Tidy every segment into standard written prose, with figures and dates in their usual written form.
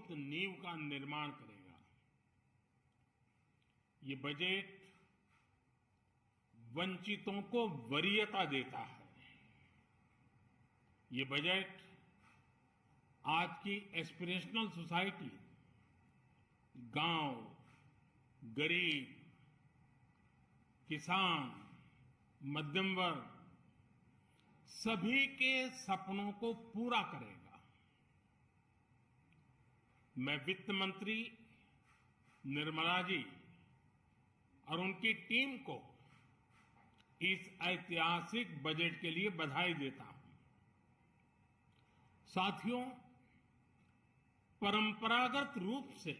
मजबूत नींव का निर्माण करेगा। ये बजट वंचितों को वरीयता देता है। ये बजट आज की एस्पिरेशनल सोसाइटी, गांव, गरीब, किसान, मध्यम वर्ग, सभी के सपनों को पूरा करेगा। मैं वित्त मंत्री निर्मला जी और उनकी टीम को इस ऐतिहासिक बजट के लिए बधाई देता हूं। साथियों, परंपरागत रूप से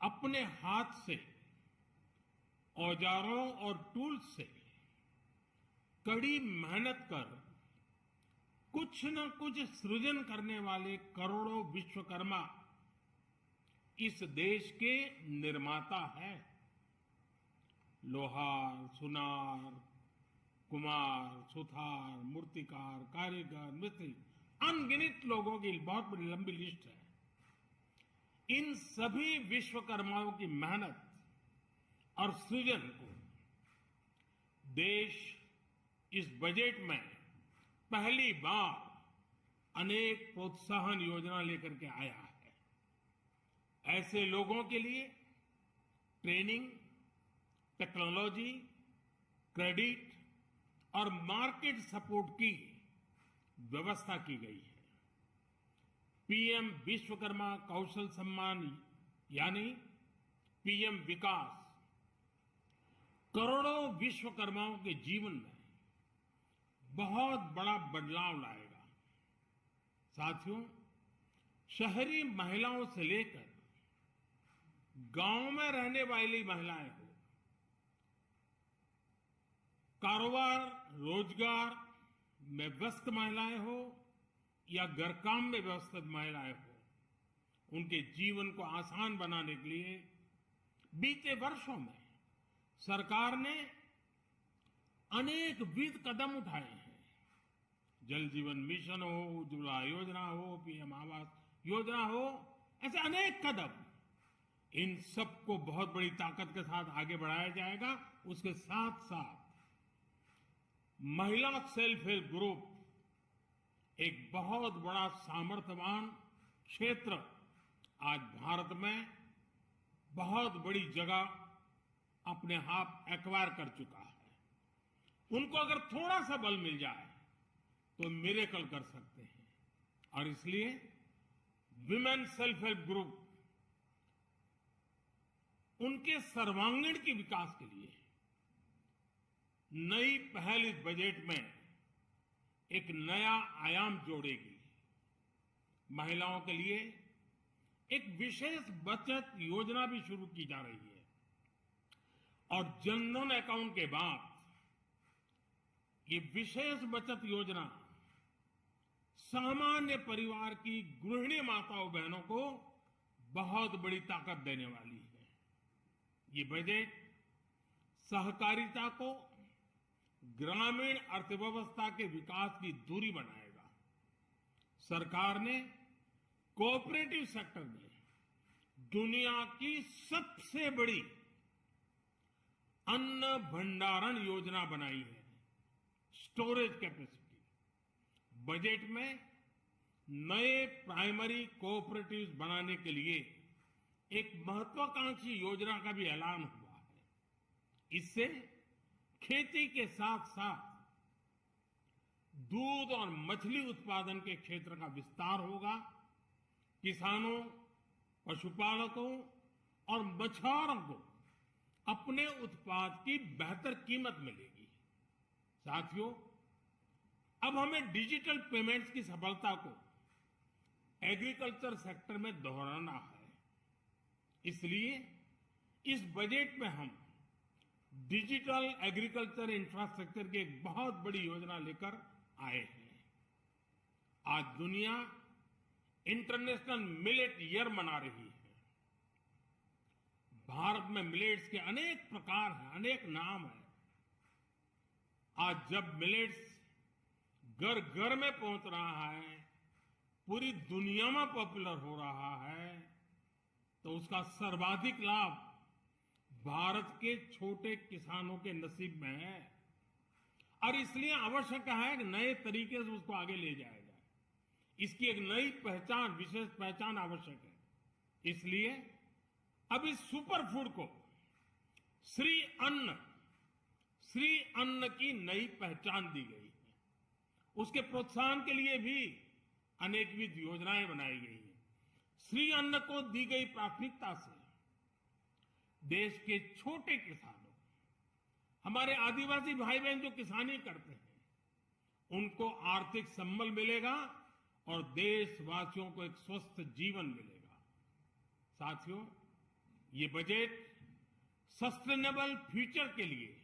अपने हाथ से औजारों और टूल्स से कड़ी मेहनत कर कुछ न कुछ सृजन करने वाले करोड़ों विश्वकर्मा इस देश के निर्माता हैं। लोहार, सुनार, कुम्हार, सुथार, मूर्तिकार, कारीगर, मिस्त्री, अनगिनत लोगों की बहुत बड़ी लंबी लिस्ट है। इन सभी विश्वकर्माओं की मेहनत और सृजन को देश इस बजट में पहली बार अनेक प्रोत्साहन योजना लेकर के आया है। ऐसे लोगों के लिए ट्रेनिंग, टेक्नोलॉजी, क्रेडिट और मार्केट सपोर्ट की व्यवस्था की गई है। पीएम विश्वकर्मा कौशल सम्मान यानी पीएम विकास करोड़ों विश्वकर्माओं के जीवन में बहुत बड़ा बदलाव लाएगा। साथियों, शहरी महिलाओं से लेकर गांव में रहने वाली महिलाएं हो, कारोबार रोजगार में व्यस्त महिलाएं हो या घर काम में व्यस्त महिलाएं हो, उनके जीवन को आसान बनाने के लिए बीते वर्षों में सरकार ने अनेकविध कदम उठाए हैं। जल जीवन मिशन हो, उज्ज्वला योजना हो, पीएम आवास योजना हो, ऐसे अनेक कदम। इन सबको बहुत बड़ी ताकत के साथ आगे बढ़ाया जाएगा। उसके साथ साथ महिला सेल्फ हेल्प ग्रुप एक बहुत बड़ा सामर्थ्यवान क्षेत्र आज भारत में बहुत बड़ी जगह अपने हाथ एक्वायर कर चुका है। उनको अगर थोड़ा सा बल मिल जाए तो मिरेकल कर सकते हैं। और इसलिए विमेन सेल्फ हेल्प ग्रुप उनके सर्वांगीण के विकास के लिए नई पहल इस बजट में एक नया आयाम जोड़ेगी। महिलाओं के लिए एक विशेष बचत योजना भी शुरू की जा रही है और जनधन अकाउंट के बाद ये विशेष बचत योजना सामान्य परिवार की गृहिणी माताओं बहनों को बहुत बड़ी ताकत देने वाली है। ये बजट सहकारिता को ग्रामीण अर्थव्यवस्था के विकास की धुरी बनाएगा। सरकार ने कोऑपरेटिव सेक्टर में दुनिया की सबसे बड़ी अन्न भंडारण योजना बनाई है, स्टोरेज कैपेसिटी। बजट में नए प्राइमरी कोऑपरेटिव्स बनाने के लिए एक महत्वाकांक्षी योजना का भी ऐलान हुआ है। इससे खेती के साथ साथ दूध और मछली उत्पादन के क्षेत्र का विस्तार होगा। किसानों, पशुपालकों और मछुआरों को अपने उत्पाद की बेहतर कीमत मिलेगी। साथियों, अब हमें डिजिटल पेमेंट्स की सफलता को एग्रीकल्चर सेक्टर में दोहराना है। इसलिए इस बजट में हम डिजिटल एग्रीकल्चर इंफ्रास्ट्रक्चर की एक बहुत बड़ी योजना लेकर आए हैं। आज दुनिया इंटरनेशनल मिलेट ईयर मना रही है। भारत में मिलेट्स के अनेक प्रकार हैं, अनेक नाम हैं। आज जब मिलेट्स घर घर में पहुंच रहा है, पूरी दुनिया में पॉपुलर हो रहा है तो उसका सर्वाधिक लाभ भारत के छोटे किसानों के नसीब में है और इसलिए आवश्यक है कि नए तरीके से उसको आगे ले जाया जाए। इसकी एक नई पहचान, विशेष पहचान आवश्यक है। इसलिए अब इस सुपर फूड को श्री अन्न की नई पहचान दी गई है। उसके प्रोत्साहन के लिए भी अनेकविध योजनाएं बनाई गई हैं। श्री अन्न को दी गई प्राथमिकता से देश के छोटे किसानों, हमारे आदिवासी भाई बहन जो किसानी करते हैं, उनको आर्थिक संबल मिलेगा और देशवासियों को एक स्वस्थ जीवन मिलेगा। साथियों, ये बजट सस्टेनेबल फ्यूचर के लिए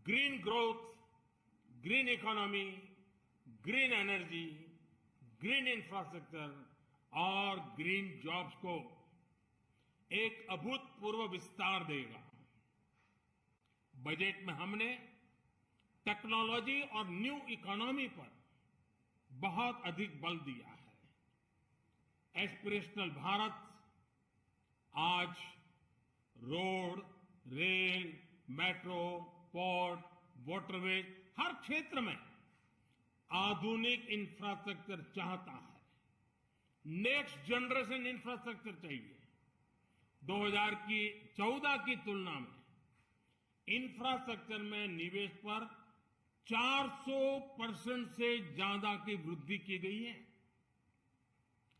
green growth, green economy, green energy, green infrastructure और ग्रीन जॉब्स को एक अभूतपूर्व विस्तार देगा। बजट में हमने टेक्नोलॉजी और न्यू इकोनॉमी पर बहुत अधिक बल दिया है। एस्पिरेशनल भारत आज road, rail, metro, port, waterways, हर क्षेत्र में आधुनिक इंफ्रास्ट्रक्चर चाहता है। नेक्स्ट जनरेशन इंफ्रास्ट्रक्चर चाहिए। 2014 की तुलना में इंफ्रास्ट्रक्चर में निवेश पर 400% से ज्यादा की वृद्धि की गई है।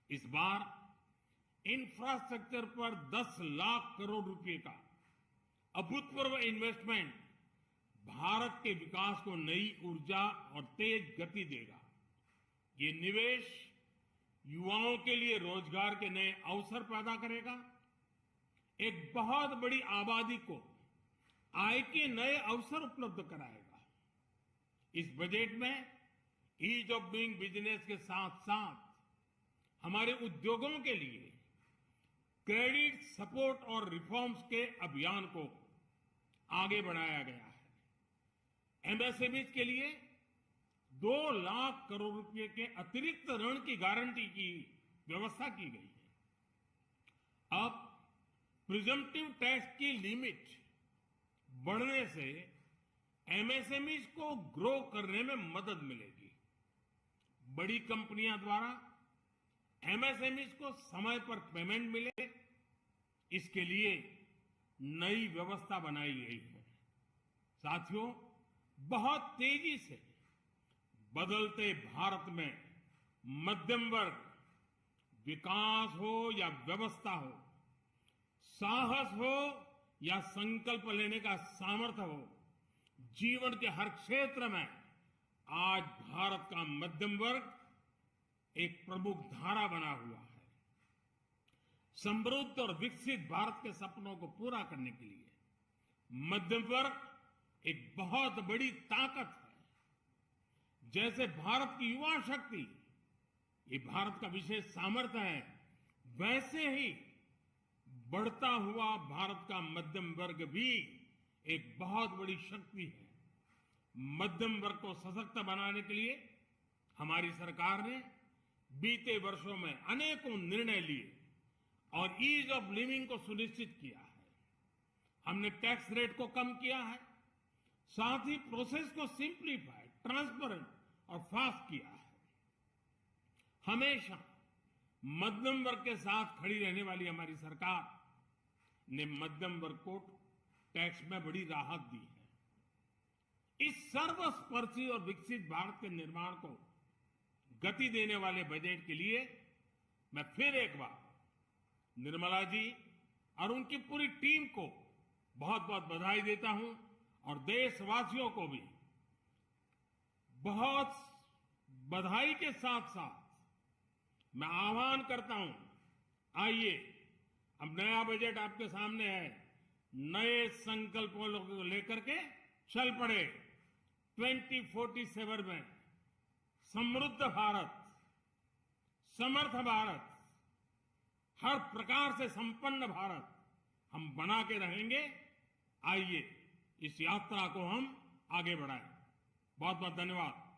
इस बार इंफ्रास्ट्रक्चर पर 10 लाख करोड़ रुपए का अभूतपूर्व इन्वेस्टमेंट भारत के विकास को नई ऊर्जा और तेज गति देगा। ये निवेश युवाओं के लिए रोजगार के नए अवसर पैदा करेगा, एक बहुत बड़ी आबादी को आय के नए अवसर उपलब्ध कराएगा। इस बजट में ईज ऑफ डूइंग बिजनेस के साथ साथ हमारे उद्योगों के लिए क्रेडिट सपोर्ट और रिफॉर्म्स के अभियान को आगे बढ़ाया गया है। एमएसएमई के लिए 2 लाख करोड़ रुपए के अतिरिक्त ऋण की गारंटी की व्यवस्था की गई है। अब प्रिजम्पटिव टैक्स की लिमिट बढ़ने से एमएसएमई को ग्रो करने में मदद मिलेगी। बड़ी कंपनियों द्वारा एमएसएमई को समय पर पेमेंट मिले, इसके लिए नई व्यवस्था बनाई गई है। साथियों, बहुत तेजी से बदलते भारत में मध्यम वर्ग, विकास हो या व्यवस्था हो, साहस हो या संकल्प लेने का सामर्थ्य हो, जीवन के हर क्षेत्र में आज भारत का मध्यम वर्ग एक प्रमुख धारा बना हुआ है। समृद्ध और विकसित भारत के सपनों को पूरा करने के लिए मध्यम वर्ग एक बहुत बड़ी ताकत है। जैसे भारत की युवा शक्ति ये भारत का विशेष सामर्थ्य है, वैसे ही बढ़ता हुआ भारत का मध्यम वर्ग भी एक बहुत बड़ी शक्ति है। मध्यम वर्ग को सशक्त बनाने के लिए हमारी सरकार ने बीते वर्षों में अनेकों निर्णय लिए और ईज ऑफ लिविंग को सुनिश्चित किया है। हमने टैक्स रेट को कम किया है, साथ ही प्रोसेस को सिंप्लीफाई, ट्रांसपेरेंट और फास्ट किया है। हमेशा मध्यम वर्ग के साथ खड़ी रहने वाली हमारी सरकार ने मध्यम वर्ग को टैक्स में बड़ी राहत दी है। इस सर्वस्पर्शी और विकसित भारत के निर्माण को गति देने वाले बजट के लिए मैं फिर एक बार निर्मला जी और उनकी पूरी टीम को बहुत बहुत बधाई देता हूं और देशवासियों को भी बहुत बधाई के साथ साथ मैं आह्वान करता हूं, आइए अब नया बजट आपके सामने है, नए संकल्पों को लेकर के चल पड़े। 2047 में समृद्ध भारत, समर्थ भारत, हर प्रकार से संपन्न भारत हम बना के रहेंगे। आइए इस यात्रा को हम आगे बढ़ाएं। बहुत बहुत धन्यवाद।